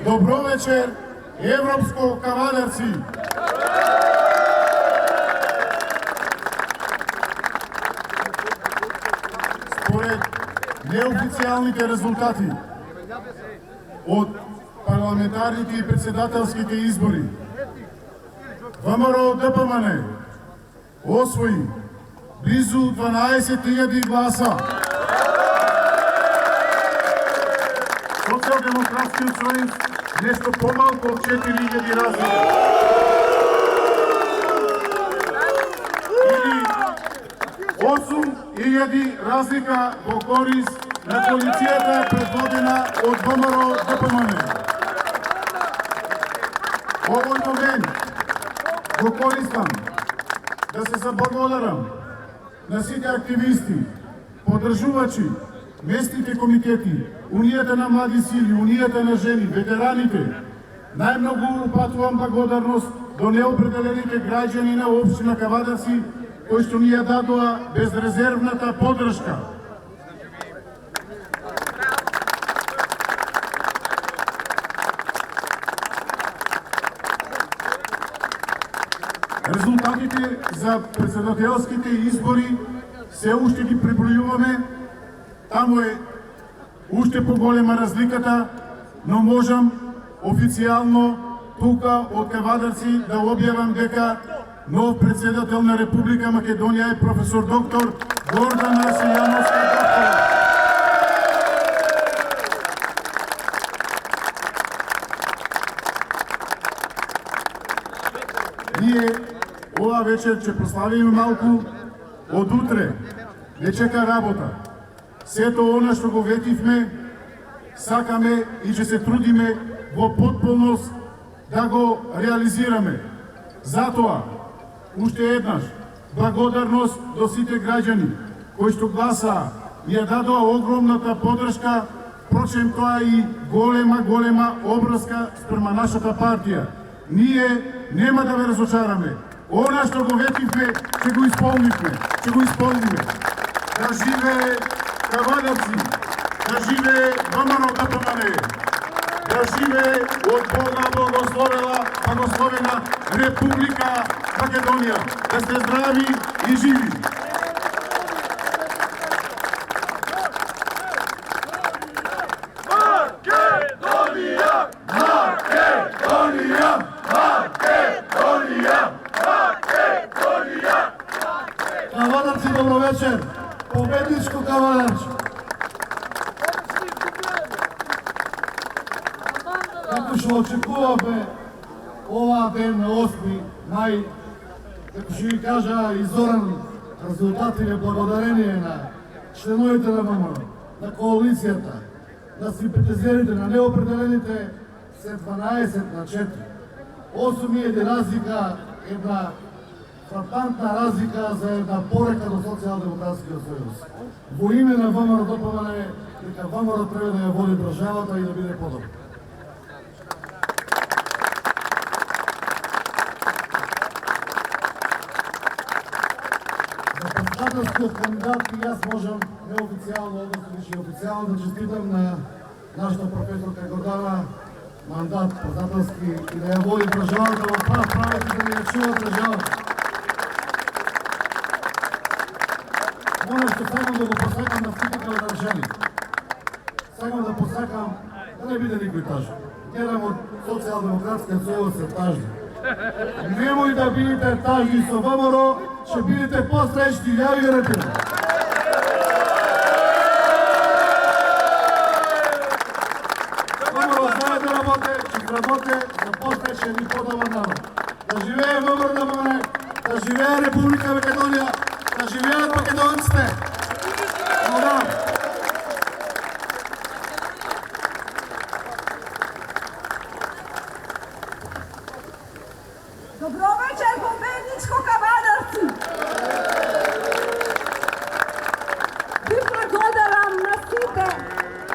Добро вечер, Европско кавалерци! Според неофициалните резултати от парламентарните и председателските избори, ВМРО ДПМН освои близу 12.000 гласа. Социјалдемократскиот сојуз нешто помалку од 4.000 разлика. Или 8.000 разлика во корист на коалицијата предводена од ВМРО ДПМН. Овој момент го користам да се заблагодарам на сите активисти, поддржувачи, местните комитети, Унијата на млади сили, Унијата на жени, ветераните. Најмногу упатувам благодарност до неопределените граѓани на општина Кавадарци, кои што ни ја дадоа безрезервната поддршка. Резултатите за председателските избори се уште ги пребројуваме. Таму е уште поголема разликата, но можам официјално тука од Кавадарци да објавам дека нов председател на Република Македонија е професор доктор Гордана Силјановска-Гафкова. Ние ова вечер ќе прославиме малку, од утре не чека работа. Сето она што го ветивме, сакаме и ќе се трудиме во потполност да го реализираме. Затоа, уште еднаш, благодарност до сите граѓани кои што гласаа и ја дадоа огромната поддршка, впрочем тоа и голема обврска спрема нашата партија. Ние нема да ве разочараме. Она што го ветивме, ќе го исполниме. Да живее Кавадарци, да живее ВМРО ДПМН, да живее од Бога благословена Република Македонија. Да сте здрави и живи! Македонија! Македонија! Македонија! Македонија! Кавадарци, добро вечер! Победничко Кавадарче! Како што очекуваме оваа ден на 8 мај, како што ви кажа и Зоран, резултати е благодарение на членовите на ВМРО, на коалицијата, на симпатизерите, на неопределените се 12-4. 8.000 разлика, една фрапантна разлика за една порека до Социјалдемократскиот сојуз. Во име на ВМРО ДПМН дека ВМРО треба да ја води државата и да биде подобро. За председателскиот кандидат и јас можам неофицијално, односно више официјално да честитам на нашата професорка Гордана мандат председателски и да ја води државата во прав правец и да ни ја чува државата. Оно што сакам да го посакам на сите кавадарчани. Сакам да посакам да не биде никој тажен. Гледам од Социјалдемократскиот сојуз се тажни. Немој да бидете тажни со ВМРО, ќе бидете посреќни, ја ви гарантирам. ВМРО знае да работи, ќе работи за посреќен и подобар народ. Да живее ВМРО ДПМН, да живее Република Македонија, да живеат македонците! Благодарам! Добро вечер, победничко Кавадарци! Ви благодарам на сите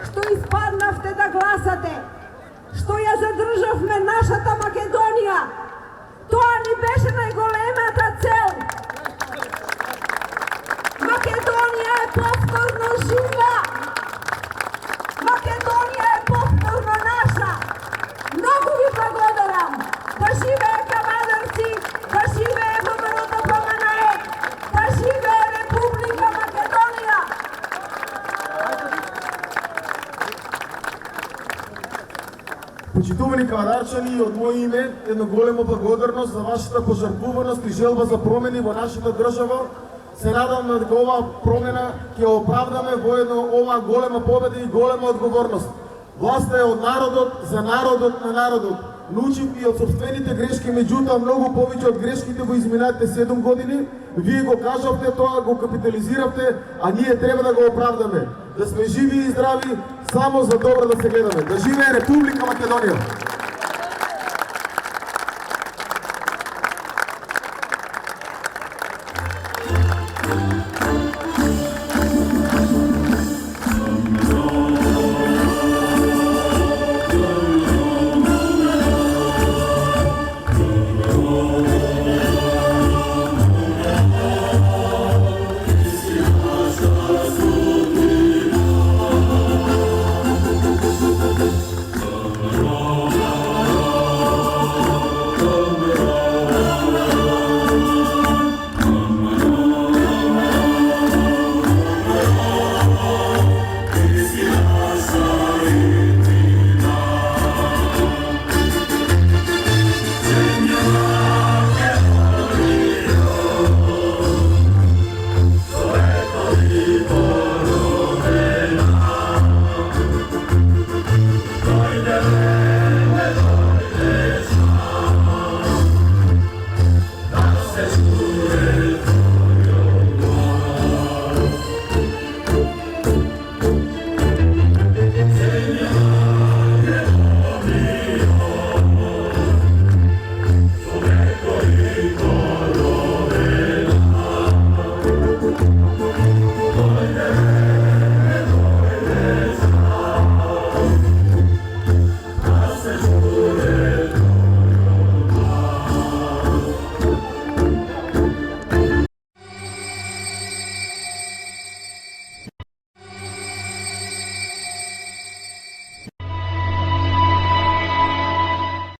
што испаднавте да гласате, што ја задржавме нашата Македонија. Тоа ни беше најголемата цел. Македонија е повторно жива. Македонија е повторно наша. Почитувани кавадарчани, од моје име едно големо благодарност за вашата пожртвуваност и желба за промени во нашата држава. Се надам дека оваа промена ќе оправдаме во едно оваа голема победа и голема одговорност. Власта е од народот, за народот, на народот. Научив и од собствените грешки, меѓутоа многу повеќе од грешките во изминатите 7 години. Вие го кажавте тоа, го капитализиравте, а ние треба да го оправдаме. Да сме живи и здрави, само за добро да се гледаме. Да живее Република Македонија!